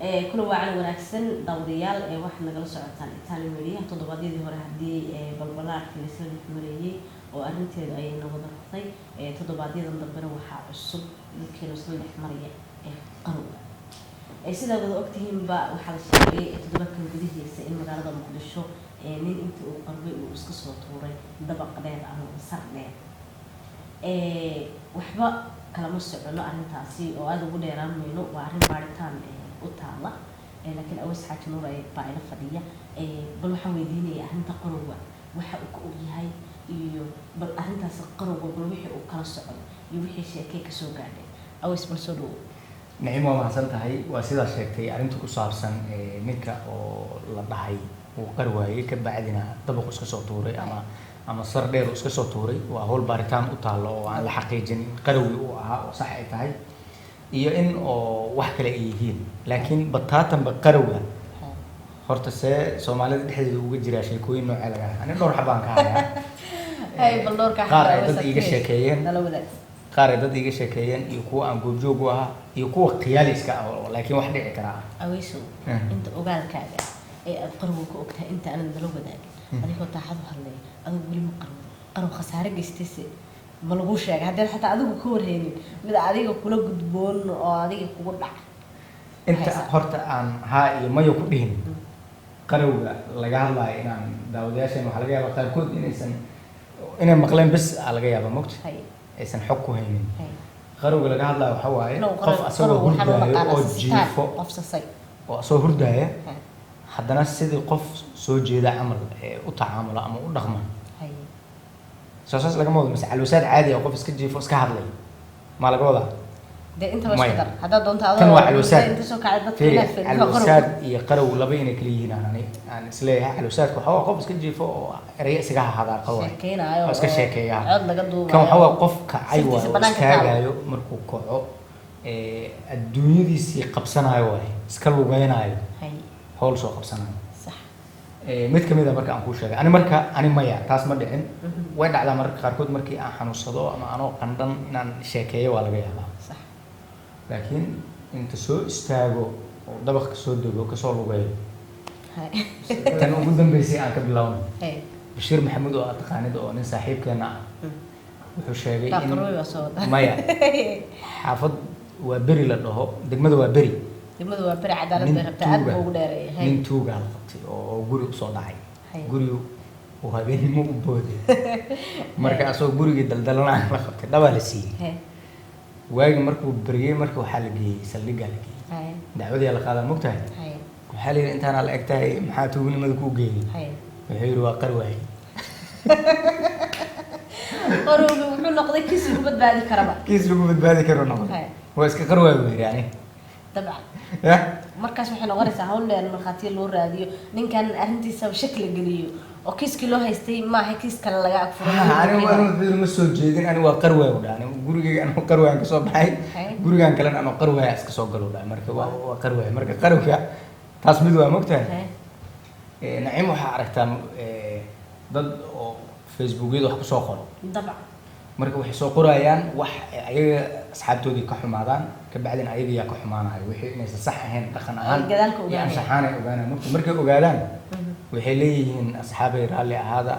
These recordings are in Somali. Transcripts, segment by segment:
كل واحد ونكسن دوريال واحد نقل سعتان إيطالي مريه تضبطي ذي هره هدي بالبلار في السنة مريه وأرنتي أي نوضة طي تضبطي ذي ضبنا وحاء الصب يمكن وصل مريه قروة سيدا وذا وقتهم بقى وحال الشيء تضبطكم بديه يسئل مقالة مقدشو من أنت وقربي واسكسو طوري دبق دير أو صار دير وحبا كلام السعودة أرنتاسي وهذا بدي رامينو وأرن بارتان وطالع لكن أول حاجة نور طائرة فضية بل وحويديني أنت قروة وحقك هاي بل أنت قروة بل وحي وكلا السعود يوحي شيء كسوق عليه أو اسم سلو نعم وما سنت هاي وسيدا شيكتي أنت كصارسن نكا ولا ضحي وقروة كبعدنا طبق اسكسو طوري أما صار دير اسكسو طوري وهول بارتان وطالع وعن الحقيقة قروي وصح هاي iyo in oo wax kale ay yihiin laakiin bataatan baqarowga horta Soomaalida dhexdeeda uga jira sheekooyin nooc laga ah ani dhowr xabaan ka hayaa ay baldoorka qaar dad iga sheekeeyeen iyo kuwa aan goobjoog u ahaa iyo kuwa qiyaaliska ah laakiin wax dhici kara aweyso inta ogaalkaaga ee aad qarowga ku ogtahay inta aan dalo wadaag adiga taxadu hadlay adigu wali ma qarow khasaare geystay ما لقوش يعني هذا حتى عدو كور هني بدأ عليك كله قدبون أو عليك كور دع أنت هرت عن هاي ما يكونين قالوا لقاه الله إن داودياش إنه حلقة بقى كود إن مقلين بس على جيابه مقت إنسان حكوا هني قالوا لقاه الله وحواي قف أسوأ هردا أو جيفو أسوأ هردا حد ناس سيد قف سوجي ذا عمل وتعامل أما ودخمه ساساس لقى موضوع بس على وسائل عادية وقف اسكت جيف اسكت هذلي ما لقى وضع ده أنت مش قدر هذا دون هذا تنوع على وسائل أنت شو قاعد في على وسائل يقرأوا لبين كليين يعني سليه على وسائل كحوا قف اسكت جيف رئيس سجاها هذا قوي شكينا أيوة اسكت شكيا عد لقدو كم حوا قف كعيوة اسكاجا يو مركو كعو الدنيا دي سي قبسنا أيوة اسكالو بين أيوة هول شو قبسنا mid kamid ah marka aan ku sheegay ani maya taas ma dhicin way dhacdaa marka qaarkood markii aan xanuunsado ama aan oo qandhan inaan sheekeeyo waa laga yaabaa sax laakiin inta soo istaago oo dabaq ka soo dego ka soo lugeeyo tan ugu dambeysay aan ka bilowno Bashiir Maxamuud oo taqaanid oo nin saaxiibkeena ah wuxuu sheegay in maya xaafad waa beri la dhaho degmada waa beri degmadu waa bari cadaalad rabta aad buu ugu dheereeyay nin tuuga qabtay oo guri u soo dhacay gurigu oo habeenimo u booday marka asoo guriga daldalanaa la qabtay dhaba la siiyay waagi markuu bariyay marka waxa la geeyay saldhiga la geeyay dacwadii la qaadan mugtahay waxa la yiri intaan la egtahay maxaa tuugnimada ku geeyay wuxuu yiri waa qarwaay qaruugu wuxuu noqday kiis lagu badbaadi karo noqday waa iska qarwaay yani طبعا markaas waxay noqonaysaa hawl dheer markhaatiyo loo raadiyo ninkan arrintiisa shakli geliyo oo kiiski loo haystay ma aha kiis kale laga agfuray ma soo jeedin ani waa qarwaay u dhaanay gurigayga aan qarwaay ka soo baxay gurigan kale aan qarwaay iska soo galo dhaay marka waa qarwaay marka qarowga taas mid waa mogtahay naciim waxa aragtaa dad oo facebookyada wax ku soo qoro dabcan marka waxay soo qorayaan wax ayaga asxaabtoodii ka xumaadaan ka bacdin ayaga yaa ka xumaanaya wixii inaysan sax ahayn dhaqan ahaan iyo anshaxaan ay ogaanaan markay ogaadaan waxay leeyihiin asxaabay raalli ahaada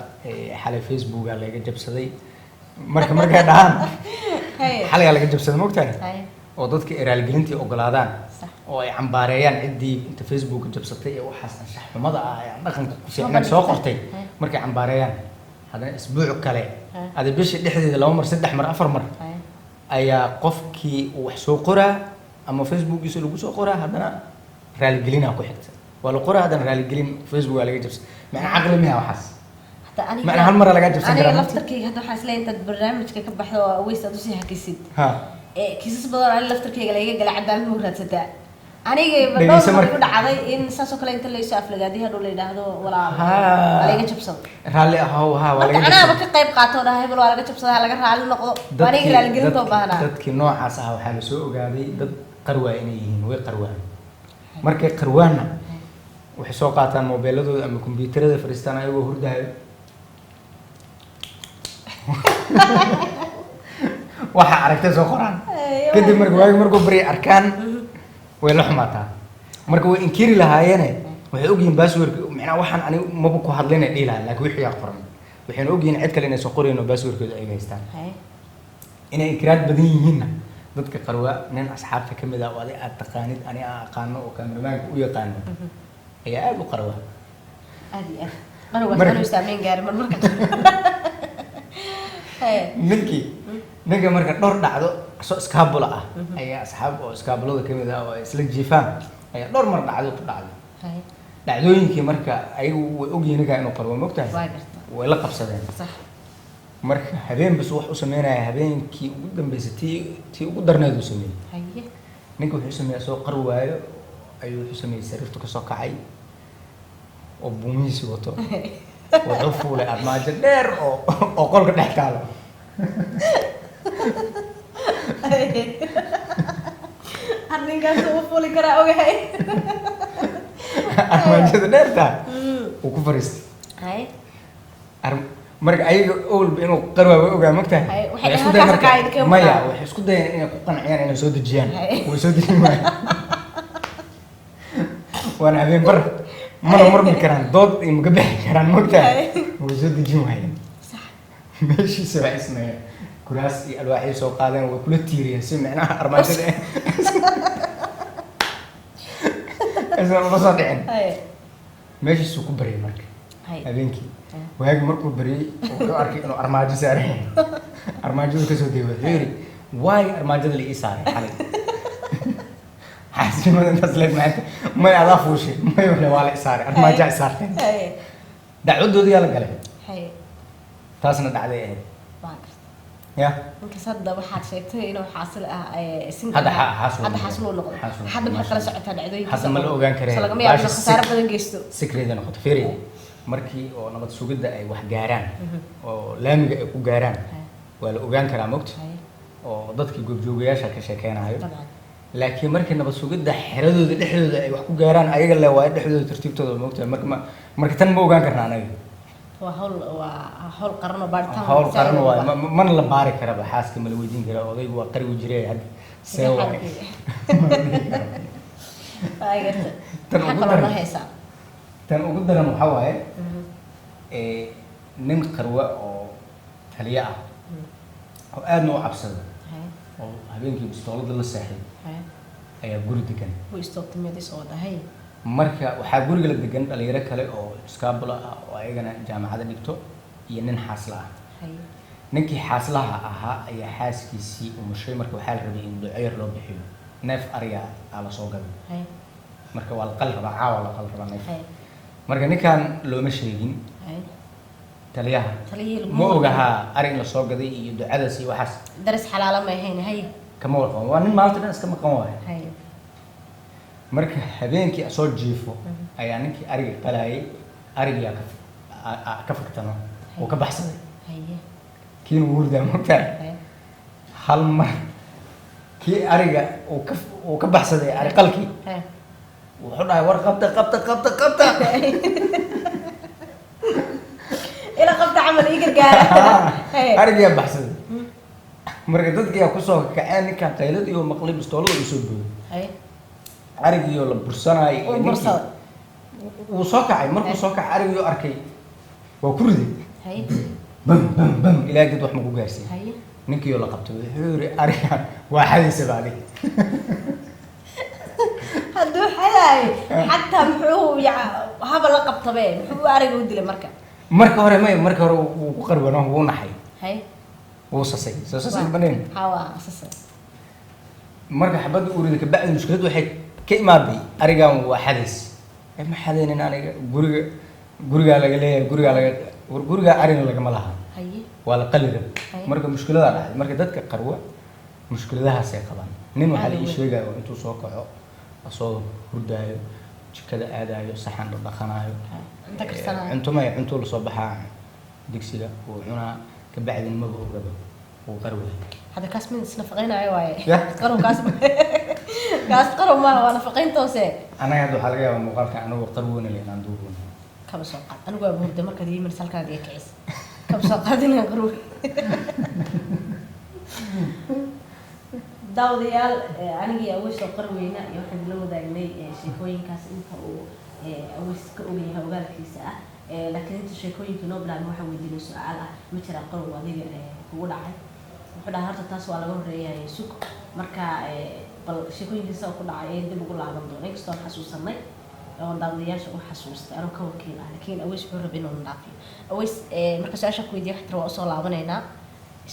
xalay facebooka laga jabsaday markay dhahaan xalay laga jabsaday mogtahay oo dadka raalgelintii ogolaadaan oo ay cambaareeyaan ciddii inta facebook jabsatay ee waxaas anshax xumada ah ee dhaqanka ku fiicnaan soo qortay markay cambaareeyaan hadana isbuuc kale ada bishii dhexdeeda 2 mar 3 mar 4 mar ayaa qofkii wax soo qoraa ama facebookiisa lagu soo qoraa hadana raali gelina ku xigta wala qoraa hadana raali gelin facebook laga jabsay macna aqli miya waxaas hatta ani macna hal mar laga jabsan karaa ani laftarkayga hadda waxa isla inta barnaamijka ka baxdo oo weys aad u sii hakisid kiisas badan ani laftarkayga laga galay cadaalad ma raadsataa aniga badoo ku dhacday in saasoo kale inta la isoo aflagaadiyo hadhow la yiraahdo walaa laga jabsado raalli ahoo waa laga jabsado ana ka qayb qaato dhahay bal waa laga jabsado laga raalli noqdo aniga raalli gelin too baahna dadkii noocaas ah waxa la soo ogaaday dad qarwaa inay yihiin way qarwaan markay qarwaana waxay soo qaataan mobiladooda ama kombiyuutarada fariistaan ayagoo hurdaayo waxa aragtay soo qoraan kadib markuu bari arkaan way la xumaataa marka way inkiri lahaayeen waxay ogyihiin password macnaha waxaan ani maba ku hadlayna dhiilaa laakiin wixii yaa qoran waxayna ogyihiin cid kale inay soo qorayno passwordkooda ay haystaan inay inkiraad badan yihiinna dadka qarwa nin asxaabta ka mid ah oo aad taqaanid ani aan aqaano oo kameramaanka u yaqaano ayaa aad u qarwa aad iyo aad qarwa waxaan isticmaalin gaari marka ninka marka dhowr dhacdo soo iskaabula ah ayaa asxaab oo iskaabulada ka mid ah oo isla jiifaan ayaa dhowr mar dhacdo ku dhacday dhacdooyinkii marka ayagu way ogyihiin ninka inuu qarwa mogtahay way la qabsadeen marka habeen bas wax u sameynaya habeenkii ugu dambeysay tii ugu darneed uu sameeyey ninka wuxuu sameeyay soo qar waayo ayuu wuxuu sameeyay sariirta ka soo kacay oo buumihiisi wato wuxuu fuulay armaajo dheer oo qolka dhex taalo arrinkaas uu fuuli karaa ogahay armaajada dheerta uu ku fariistay marka ayaga awalba inuu qarwaa way ogaa mogtahay waxay isku dayeen inay ku qanciyaan inay soo dejiyaan way soo dejin waayeen waana habeen bar mana marmi karaan dood ay maga bixi karaan mogtahay way soo dejin waayeen meeshiisa waxay ismeeyeen kuraas iyo alwaaxyo soo qaadeen way kula tiiriyeen si micnaha armaajada aysan ula soo dhicin meeshiisuu ku baryay marka habeenkii waagi markuu bariyay oo ka arkay inuu armaajo saaran yahay armaajadu ka soo degay wuxuu yidhi waay armaajada la ii saaray xalay xaasimada intaas leeg maanta may adaa fuushay may wale waa la isaaray armaajo ay saarteen dacwadoodii yaa la galay taasna dhacday ahayd ya ninkaas hadda waxaad sheegtay inuu xaasil ah hadda xaasil uu noqday hadda maxaa kala socotaa dhacdooyinka hadda ma la ogaan karay laga yaabo khasaare badan geysto secret noqoto fiiri markii oo nabad sugidda ay wax gaaraan oo laamiga ay ku gaaraan waa la ogaan karaa mogta oo dadkii goobjoogayaasha ka sheekeynayo laakiin markii nabad sugidda xeradooda dhexdooda ay wax ku gaaraan ayaga le waa dhexdooda tartiibtooda mogta marka tan ma ogaan karnaa anaga waa hawl qaran oo baaritaan hawl qaran waa mana la baari karaba xaaska ma la weydiin karaa odaygu waa qarigu jiray hadda see waay tan ugu daran waxaa waaye nin qarwa oo taliya ah oo aadna u cabsada oo habeenkii bistoolada la seexday ayaa guri degan marka waxaa guriga la degan dhalinyaro kale oo iskaabula ah oo ayagana jaamacada dhigto iyo nin xaasla ah ninkii xaaslaha ahaa ayaa xaaskiisii umushay marka waxaa la rabay in duceer loo bixiyo neef ariga aa lasoo gaday marka waa la qal rabaa caawa la qal rabaa neef marka ninkan looma sheegin taliyaha ma ogahaa ari in lasoo gaday iyo ducadaas iyo waxaas daris xalaala ma ahayn hay kama warqabo waa nin maalinta dhan iska maqan waayo marka habeenkii soo jiifo ayaa ninkii ariga qalayay arigaa ka fagtano oo ka baxsaday kiina wuu hurdaa mogtahay hal mar kii ariga uu ka baxsaday ari qalkii wuxuu dhahay war qabta ila qabta camal ii gargaara arigaa baxsaday marka dadkiyaa kusoo kaceen ninkaan qayladii oo maqlay bistoolada uu soo booday arigiyo la bursanaayo wuu soo kacay markuu soo kacay arigiyoo arkay waa ku riday bam ilaa dad wax ma ku gaarsiin ninkiioo la qabtay wuxuu yiri ariga waa xadaysa baadi hadduu xadaay xataa muxuu haba la qabtabe muxuu ariga u dilay marka hore wuu ku qarwano wuu naxay wuu sasay baneen marka xabadda uu riday kabacdi mushkilad waxay ka imaaday arigan waa xadays ma xadaynin aniga gurigaa laga leeyahay gurigaa arina lagama laha waa la qali rab marka mushkiladaa dhacday marka dadka qarwa mushkiladahaasay qabaan nin waxaa la ii sheegayo intuu soo kaco asoo hurdaayo jikada aadaayo saxan dhaqanaayo cunto lasoo baxaa digsiga uu cunaa kabacdin maba ogaba uu qarway هذا كاس من نفقين عيواي قرو كاس قرو ما وانا فقين توسي انا هادو حلقه مقالك انا وقرون اللي ندورون كم سوق انا قاعد بهرد marka dii mar salka diga kiis كم سوق هذين قرو daawadayaal anigii aweys oo qarweyna iyo waxaan la wadaagnay sheekooyinkaas inta uu aweys ka ogyahay ogaalkiisa ah laakiin inta sheekooyinka noo bilaabay waxaan weydiinay su-aal ah ma jiraa qarow adiga kugu dhacay wuxuu dhahay horta taas waa laga horeeyay sug marka bal sheekooyinkiisa ku dhacay ee dib ugu laaban doono inkastoo xasuusanay oo daawadayaasha u xasuustay anoo ka wakiil ah laakiin aweys wuxuu rabay inuu dhaafiyo aweys marka su-aasha ku weydiiyay waxaan waa usoo laabanaynaa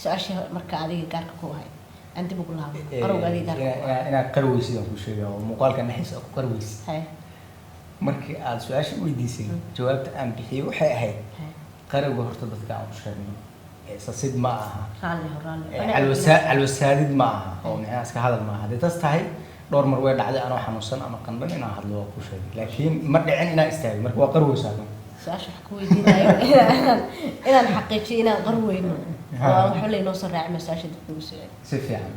su-aasha marka adiga gaarka ku ahay aan dib ugu laabano qarowga adiga gaarka inaad qarweysid aan ku sheegay oo muuqaalka naxiisa ku qarweysid markii aad su-aasha weydiisay jawaabta aan bixiyay waxay ahayd qarowga horta dadka aan u sheegno sasid ma aha calwasaadid ma aha oo micnaha iska hadal ma aha haddii tas tahay dhowr mar way dhacday anoo xanuunsan ama qandhan inaan hadlo waa ku sheegay laakiin ma dhicin inaan istaagay marka waa qarweysaado su-aasha wax ku weydiinayo inaan xaqiijiyo inaan qarweyno waa waxa laynoo soo raacay su-aasha dadka ugu soo si fiican